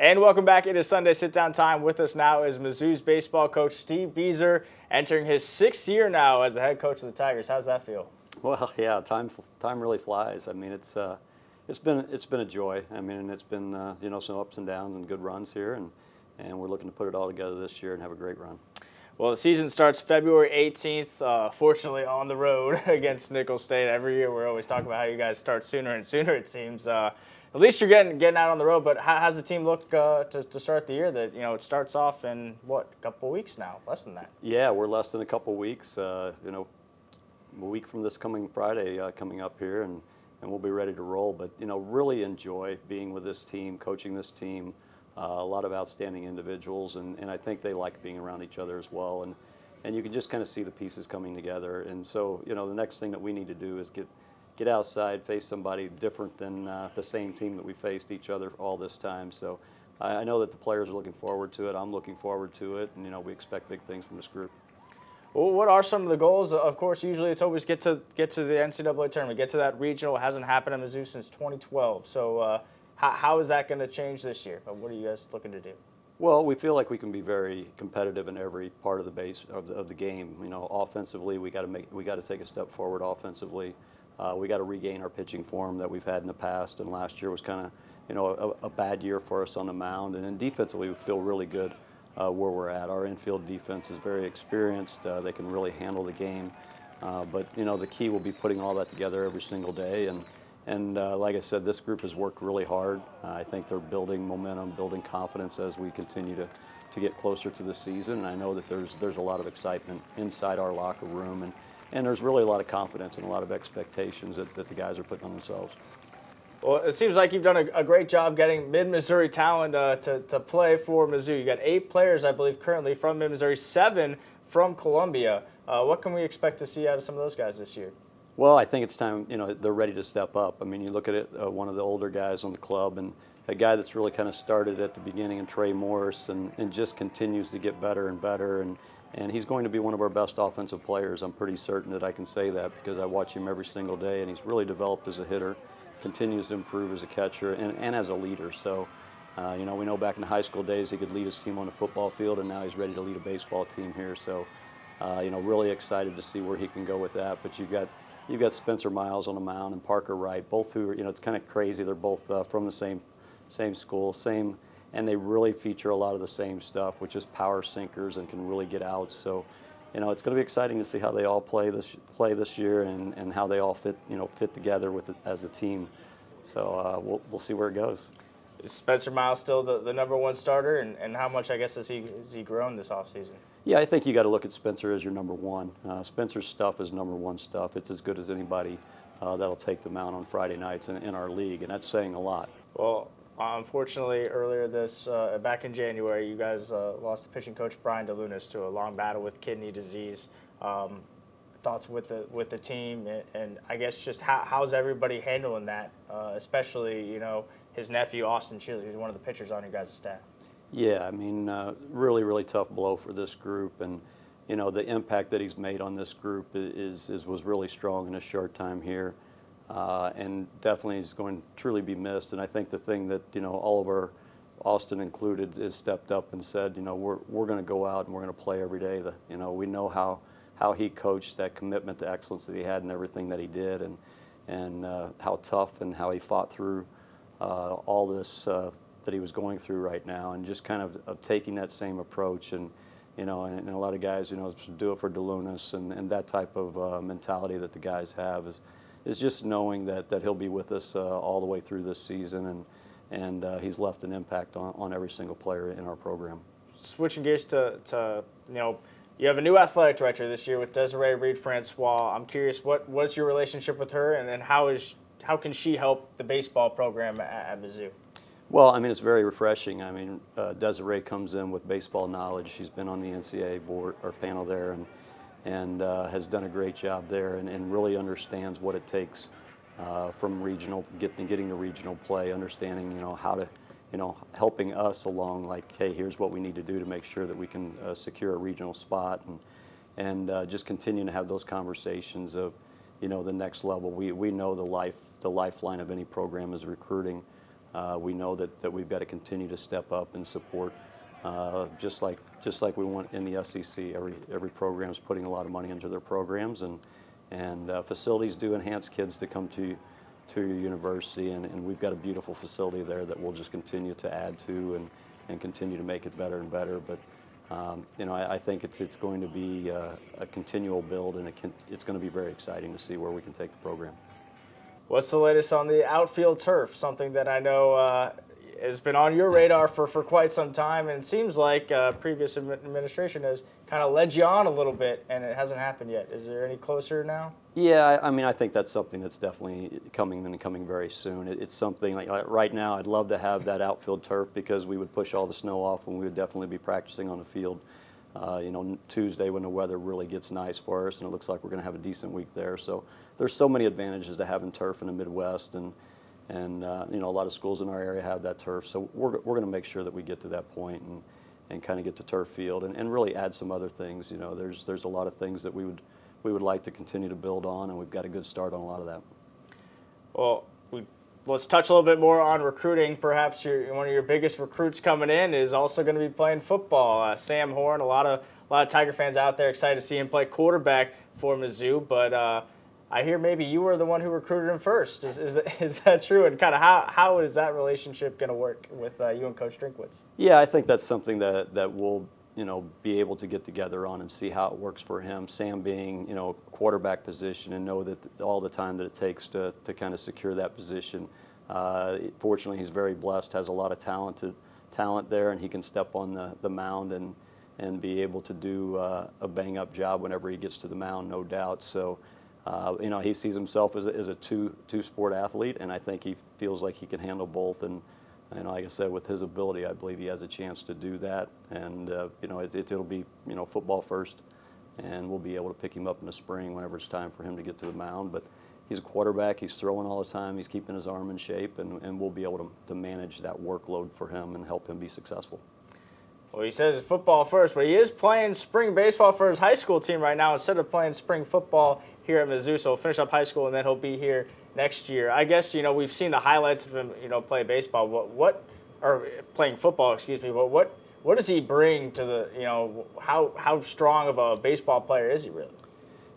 And welcome back. It is Sunday sit-down time. With us now is Mizzou's baseball coach, Steve Bieser, entering his 6th year now as the head coach of the Tigers. How's that feel? Well, yeah, time really flies. I mean, it's been a joy. I mean, it's been some ups and downs and good runs here, and we're looking to put it all together this year and have a great run. Well, the season starts February 18th, fortunately on the road against Nicholls State. Every year we're always talking about how you guys start sooner and sooner, it seems. At least you're getting out on the road, but how's the team look to start the year? That it starts off in, a couple of weeks now, less than that. Yeah, we're less than a couple of weeks. A week from this coming Friday coming up here, and we'll be ready to roll. But, really enjoy being with this team, coaching this team. A lot of outstanding individuals, and I think they like being around each other as well. And you can just kind of see the pieces coming together. And so, the next thing that we need to do is get outside, face somebody different than the same team that we faced each other all this time. So I know that the players are looking forward to it. I'm looking forward to it, and we expect big things from this group. Well, what are some of the goals? Of course, usually it's always get to the NCAA tournament, get to that regional. It hasn't happened at Mizzou since 2012. So how is that going to change this year? What are you guys looking to do? Well, we feel like we can be very competitive in every part of the base of the game. Offensively, we got to take a step forward offensively. We got to regain our pitching form that we've had in the past, and last year was kind of a bad year for us on the mound. And then defensively, we feel really good where we're at. Our infield defense is very experienced. They can really handle the game. But the key will be putting all that together every single day. And like I said, this group has worked really hard. I think they're building momentum, building confidence as we continue to get closer to the season. And I know that there's a lot of excitement inside our locker room, and there's really a lot of confidence and a lot of expectations that the guys are putting on themselves. Well, it seems like you've done a great job getting MidMissouri talent to play for Mizzou. You got 8 players, I believe, currently from MidMissouri, 7 from Columbia. What can we expect to see out of some of those guys this year? Well, I think it's time, they're ready to step up. I mean, you look at it, one of the older guys on the club, and a guy that's really kind of started at the beginning, and Trey Morris, and just continues to get better and better. And he's going to be one of our best offensive players. I'm pretty certain that I can say that because I watch him every single day, and he's really developed as a hitter, continues to improve as a catcher, and as a leader. So, we know back in the high school days he could lead his team on the football field, and now he's ready to lead a baseball team here. So, really excited to see where he can go with that. But you've got Spencer Miles on the mound and Parker Wright, both who, it's kind of crazy. They're both from the same school, and they really feature a lot of the same stuff, which is power sinkers and can really get out. So, it's going to be exciting to see how they all play this year and how they all fit together as a team. So we'll see where it goes. Is Spencer Miles still the number one starter, and how much, I guess, has he grown this offseason? Yeah, I think you got to look at Spencer as your number one. Spencer's stuff is number one stuff. It's as good as anybody that'll take the mound on Friday nights in our league, and that's saying a lot. Well, unfortunately, earlier back in January, you guys lost the pitching coach Brian Tolunas to a long battle with kidney disease. Thoughts with the team, and I guess just how's everybody handling that, especially his nephew Austin Chile, who's one of the pitchers on your guys' staff. Yeah, I mean, really, really tough blow for this group, and the impact that he's made on this group was really strong in a short time here, and definitely is going to truly be missed. And I think the thing that all of our, Austin included, has stepped up and said, we're going to go out and we're going to play every day. We know how he coached, that commitment to excellence that he had, and everything that he did, and how tough and how he fought through all this that he was going through right now, and just kind of taking that same approach, and and a lot of guys do it for Tolunas, and that type of mentality that the guys have is just knowing that he'll be with us all the way through this season, and he's left an impact on every single player in our program. Switching gears to you have a new athletic director this year with Desiree Reed-Francois. I'm curious, what's your relationship with her, and then how can she help the baseball program at Mizzou? Well, I mean, it's very refreshing. I mean, Desiree comes in with baseball knowledge. She's been on the NCAA board or panel there, and has done a great job there, and really understands what it takes from regional, getting to regional play, understanding how to, helping us along. Like, hey, here's what we need to do to make sure that we can secure a regional spot, and just continuing to have those conversations of, the next level. We know the lifeline of any program is recruiting. we know that we've got to continue to step up and support, just like we want in the SEC. Every program's putting a lot of money into their programs, and facilities do enhance kids to come to your university, and we've got a beautiful facility there that we'll just continue to add to and continue to make it better and better. But I think it's going to be a continual build, and it's going to be very exciting to see where we can take the program. What's the latest on the outfield turf? Something that I know has been on your radar for quite some time, and it seems like previous administration has kind of led you on a little bit, and it hasn't happened yet. Is there any closer now? Yeah, I mean, I think that's something that's definitely coming very soon. It's something like right now, I'd love to have that outfield turf because we would push all the snow off and we would definitely be practicing on the field. Tuesday when the weather really gets nice for us, and it looks like we're going to have a decent week there. So there's so many advantages to having turf in the Midwest, and a lot of schools in our area have that turf. So we're going to make sure that we get to that point and kind of get to turf field and really add some other things. There's a lot of things that we would like to continue to build on, and we've got a good start on a lot of that. Well, let's touch a little bit more on recruiting. Perhaps one of your biggest recruits coming in is also going to be playing football. Sam Horn, a lot of Tiger fans out there excited to see him play quarterback for Mizzou, but I hear maybe you were the one who recruited him first. Is that true? And kind of how is that relationship going to work with you and Coach Drinkwitz? Yeah, I think that's something that we'll be able to get together on and see how it works for him. Sam being, quarterback position, and know that all the time that it takes to kind of secure that position. Fortunately, he's very blessed, has a lot of talent there, and he can step on the mound and be able to do a bang-up job whenever he gets to the mound, no doubt. So, he sees himself as a two-sport athlete, and I think he feels like he can handle both. And like I said, with his ability, I believe he has a chance to do that. And it'll be football first, and we'll be able to pick him up in the spring whenever it's time for him to get to the mound. But he's a quarterback; he's throwing all the time. He's keeping his arm in shape, and we'll be able to manage that workload for him and help him be successful. Well, he says football first, but he is playing spring baseball for his high school team right now instead of playing spring football here at Mizzou. So he'll finish up high school, and then he'll be here next year. I guess, we've seen the highlights of him, play baseball. Or playing football, excuse me. But what does he bring to the, how strong of a baseball player is he really?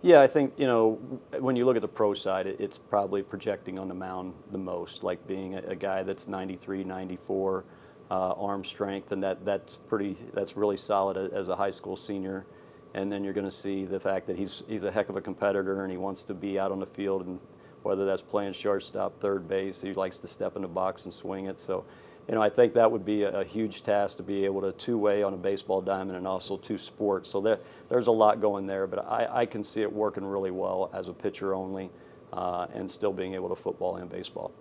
Yeah, I think, when you look at the pro side, it's probably projecting on the mound the most, like being a guy that's 93, 94, arm strength, and that's really solid as a high school senior. And then you're going to see the fact that he's a heck of a competitor, and he wants to be out on the field, and whether that's playing shortstop, third base, he likes to step in the box and swing it. So, I think that would be a huge task to be able to two-way on a baseball diamond and also two sports. So there's a lot going there, but I can see it working really well as a pitcher only, and still being able to football and baseball.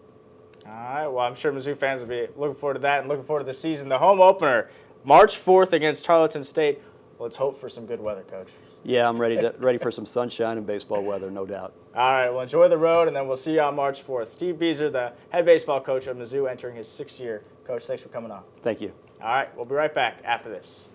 All right, well, I'm sure Mizzou fans will be looking forward to that and looking forward to the season. The home opener, March 4th against Tarleton State. Let's hope for some good weather, Coach. Yeah, I'm ready for some sunshine and baseball weather, no doubt. All right, well, enjoy the road, and then we'll see you on March 4th. Steve Bieser, the head baseball coach of Mizzou, entering his 6th year. Coach, thanks for coming on. Thank you. All right, we'll be right back after this.